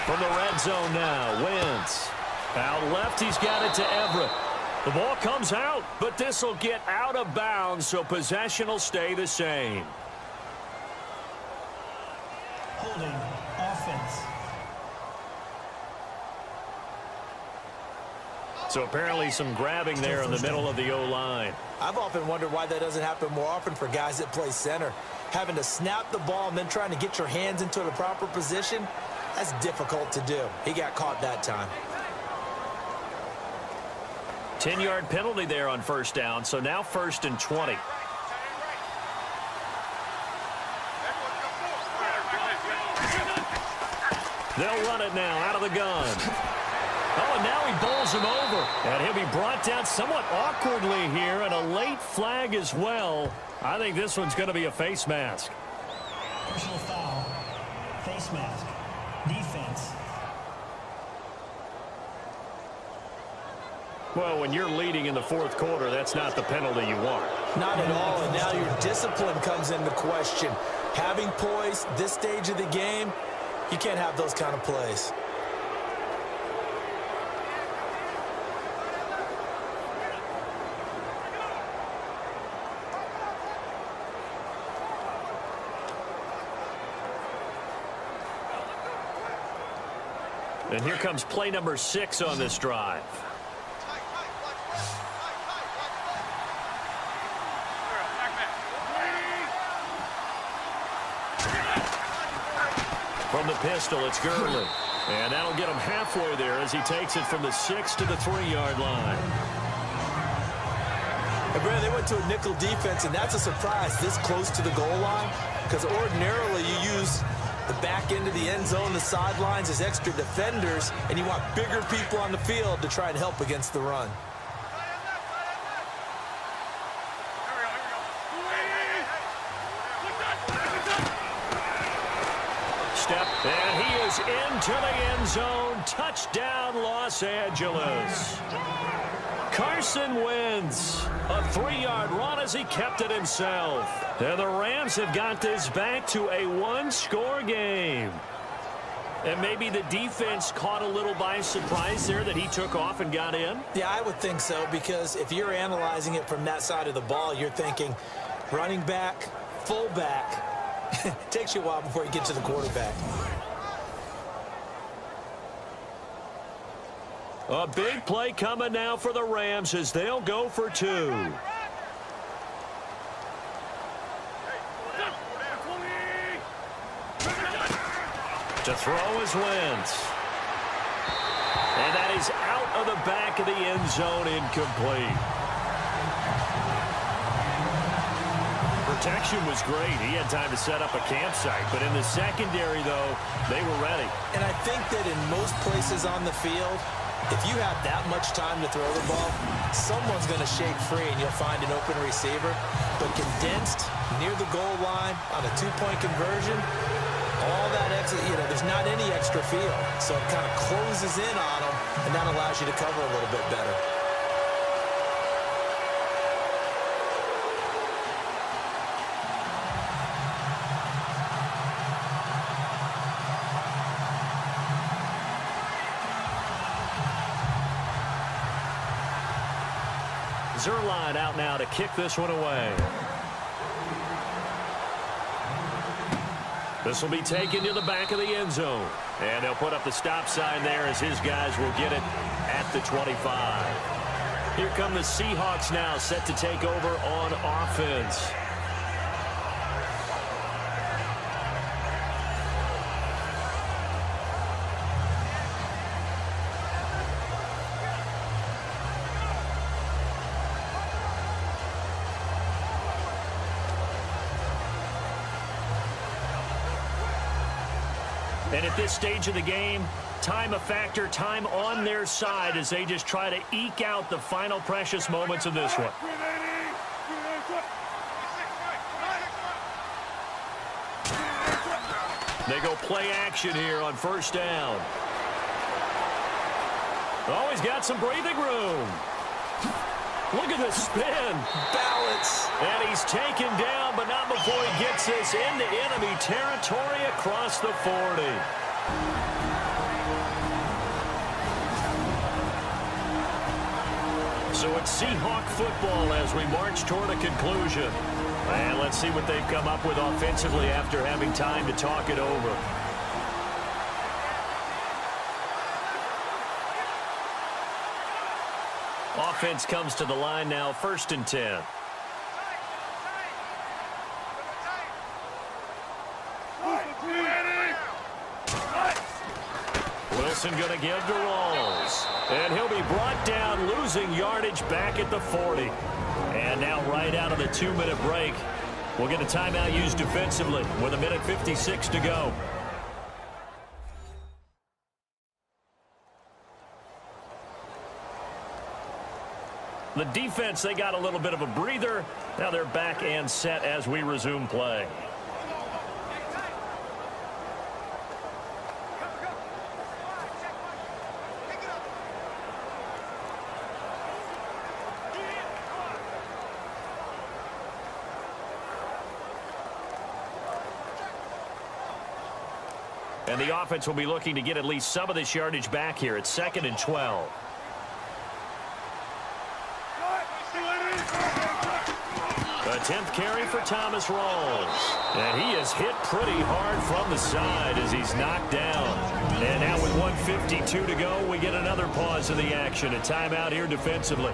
[SPEAKER 1] From the red zone now, Wentz. Out left, he's got it to Everett. The ball comes out, but this will get out of bounds, so possession will stay the same.
[SPEAKER 4] Holding offense.
[SPEAKER 1] So apparently some grabbing there in the middle of the O-line.
[SPEAKER 2] I've often wondered why that doesn't happen more often for guys that play center. Having to snap the ball and then trying to get your hands into the proper position, that's difficult to do. He got caught that time.
[SPEAKER 1] 10-yard penalty there on first down, so now 1st and 20. They'll run it now out of the gun. Oh, and now he bowls him over. And he'll be brought down somewhat awkwardly here, and a late flag as well. I think this one's going to be a face mask.
[SPEAKER 4] Personal foul. Face mask. Defense.
[SPEAKER 1] Well, when you're leading in the 4th quarter, that's not the penalty you want.
[SPEAKER 2] Not at all, and now your discipline comes into question. Having poise this stage of the game, you can't have those kind of plays.
[SPEAKER 1] And here comes play number 6 on this drive. From the pistol, it's Gurley. And that'll get him halfway there as he takes it from the 6 to the 3-yard line.
[SPEAKER 2] And Brad, they went to a nickel defense, and that's a surprise this close to the goal line, because ordinarily you use the back end of the end zone, the sidelines as extra defenders, and you want bigger people on the field to try and help against the run.
[SPEAKER 1] Step, and he is into the end zone. Touchdown, Los Angeles. Carson Wentz, a 3-yard run as he kept it himself. And the Rams have got this back to a 1-score game. And maybe the defense caught a little by surprise there that he took off and got in?
[SPEAKER 2] Yeah, I would think so, because if you're analyzing it from that side of the ball, you're thinking running back, fullback. Takes you a while before you get to the quarterback.
[SPEAKER 1] A big play coming now for the Rams as they'll go for 2. To throw is Wentz. And that is out of the back of the end zone, incomplete. Protection was great. He had time to set up a campsite. But in the secondary, though, they were ready.
[SPEAKER 2] And I think that in most places on the field, if you have that much time to throw the ball, someone's going to shake free and you'll find an open receiver. But condensed near the goal line on a 2-point conversion, all that extra, there's not any extra field. So it kind of closes in on them, and that allows you to cover a little bit better.
[SPEAKER 1] Zerline out now to kick this one away. This will be taken to the back of the end zone. And they'll put up the stop sign there as his guys will get it at the 25. Here come the Seahawks now, set to take over on offense. And at this stage of the game, time a factor, time on their side as they just try to eke out the final precious moments of this one. They go play action here on first down. Oh, he's got some breathing room. Look at the spin.
[SPEAKER 2] Balance.
[SPEAKER 1] And he's taken down, but not before he gets this into enemy territory across the 40. So it's Seahawk football as we march toward a conclusion. And let's see what they've come up with offensively after having time to talk it over. Offense comes to the line now, 1st and 10. Wilson going to give to Rawls. And he'll be brought down, losing yardage back at the 40. And now right out of the 2-minute break, we'll get a timeout used defensively with 1:56 to go. The defense, they got a little bit of a breather. Now they're back and set as we resume play. And the offense will be looking to get at least some of this yardage back here. It's 2nd and 12. A 10th carry for Thomas Rawls. And he is hit pretty hard from the side as he's knocked down. And now with 1:52 to go, we get another pause in the action. A timeout here defensively.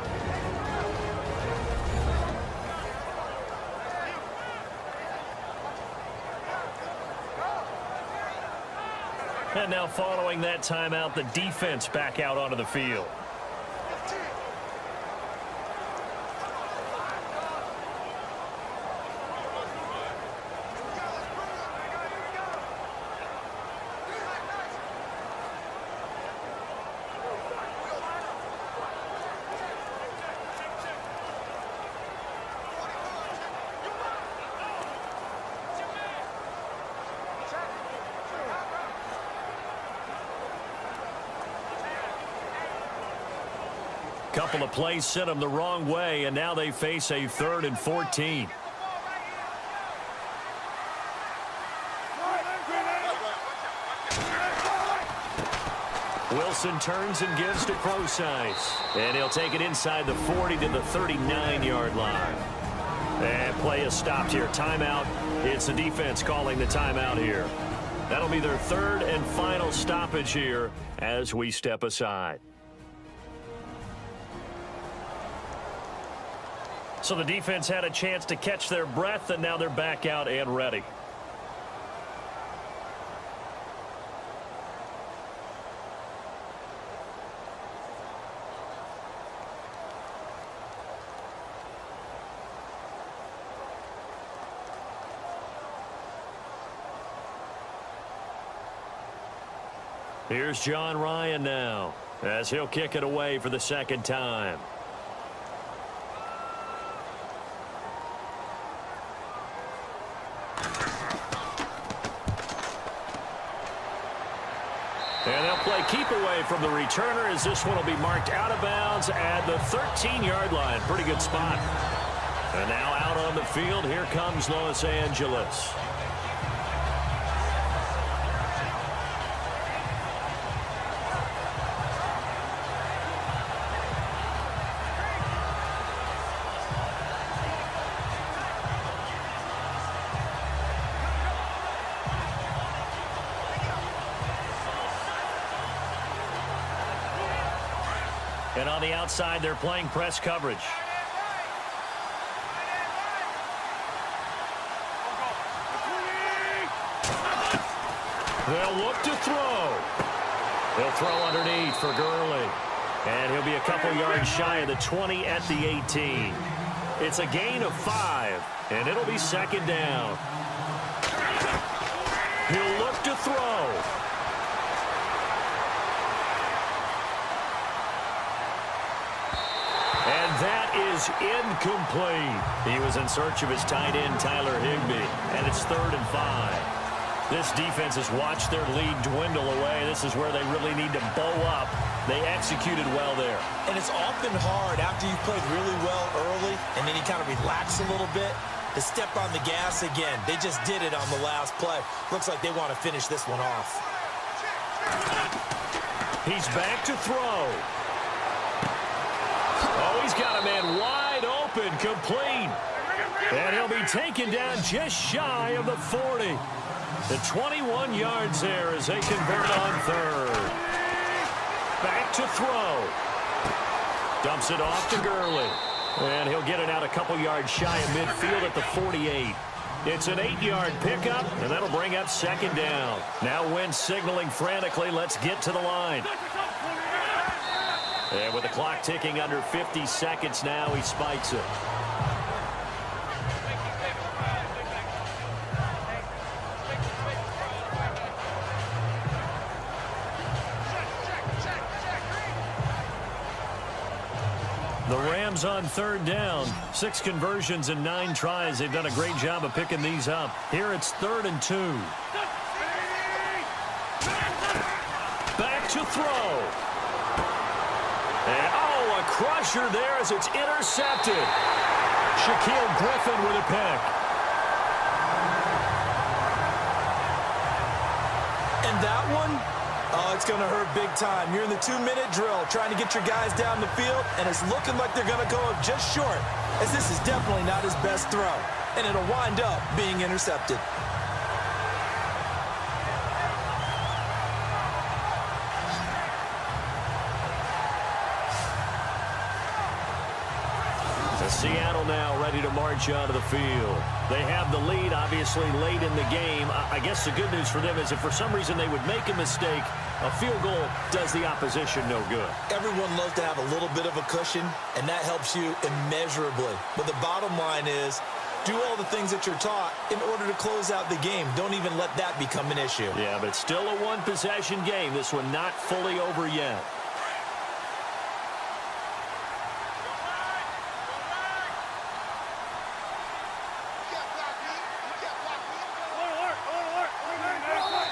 [SPEAKER 1] And now following that timeout, the defense back out onto the field. Couple of plays sent them the wrong way, and now they face a 3rd and 14. Wilson turns and gives to Procise. And he'll take it inside the 40 to the 39-yard line. And play is stopped here. Timeout. It's the defense calling the timeout here. That'll be their third and final stoppage here as we step aside. So the defense had a chance to catch their breath, and now they're back out and ready. Here's John Ryan now as he'll kick it away for the second time. And they'll play keep away from the returner as this one will be marked out of bounds at the 13-yard line. Pretty good spot. And now out on the field, here comes Los Angeles. And on the outside, they're playing press coverage. They'll look to throw. They'll throw underneath for Gurley. And he'll be a couple yards shy of the 20 at the 18. It's a gain of 5, and it'll be second down. He'll look to throw. And that is incomplete. He was in search of his tight end, Tyler Higbee, and it's 3rd and 5. This defense has watched their lead dwindle away. This is where they really need to bow up. They executed well there.
[SPEAKER 2] And it's often hard after you've played really well early and then you kind of relax a little bit to step on the gas again. They just did it on the last play. Looks like they want to finish this one off.
[SPEAKER 1] He's back to throw. Oh, he's got a man wide open, complete. And he'll be taken down just shy of the 40. The 21 yards there as they convert on 3rd. Back to throw. Dumps it off to Gurley. And he'll get it out a couple yards shy of midfield at the 48. It's an 8-yard pickup, and that'll bring up second down. Now Wentz signaling frantically, let's get to the line. And with the clock ticking under 50 seconds now, he spikes it. The Rams on 3rd down. 6 conversions and 9 tries. They've done a great job of picking these up. Here it's 3rd and 2. Back to throw. And, oh, a crusher there as it's intercepted. Shaquille Griffin with a pick.
[SPEAKER 2] And that one, oh, it's going to hurt big time. You're in the 2-minute drill trying to get your guys down the field, and it's looking like they're going to go up just short, as this is definitely not his best throw, and it'll wind up being intercepted.
[SPEAKER 1] Seattle now ready to march onto the field. They have the lead, obviously, late in the game. I guess the good news for them is if for some reason they would make a mistake, a field goal does the opposition no good.
[SPEAKER 2] Everyone loves to have a little bit of a cushion, and that helps you immeasurably. But the bottom line is, do all the things that you're taught in order to close out the game. Don't even let that become an issue.
[SPEAKER 1] Yeah, but it's still a one-possession game. This one not fully over yet.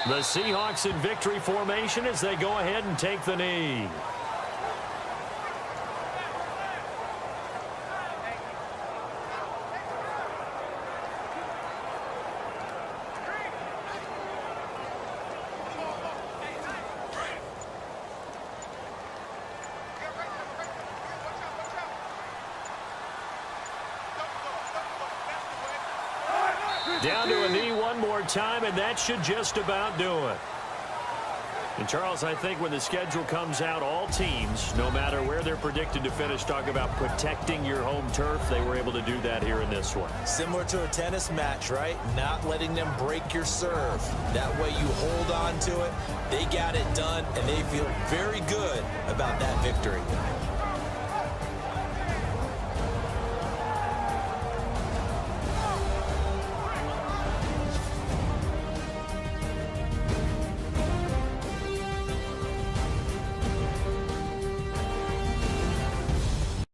[SPEAKER 1] The Seahawks in victory formation as they go ahead and take the knee. Down to a knee one more time, and that should just about do it. And, Charles, I think when the schedule comes out, all teams, no matter where they're predicted to finish, talk about protecting your home turf. They were able to do that here in this one.
[SPEAKER 2] Similar to a tennis match, right? Not letting them break your serve. That way you hold on to it. They got it done, and they feel very good about that victory.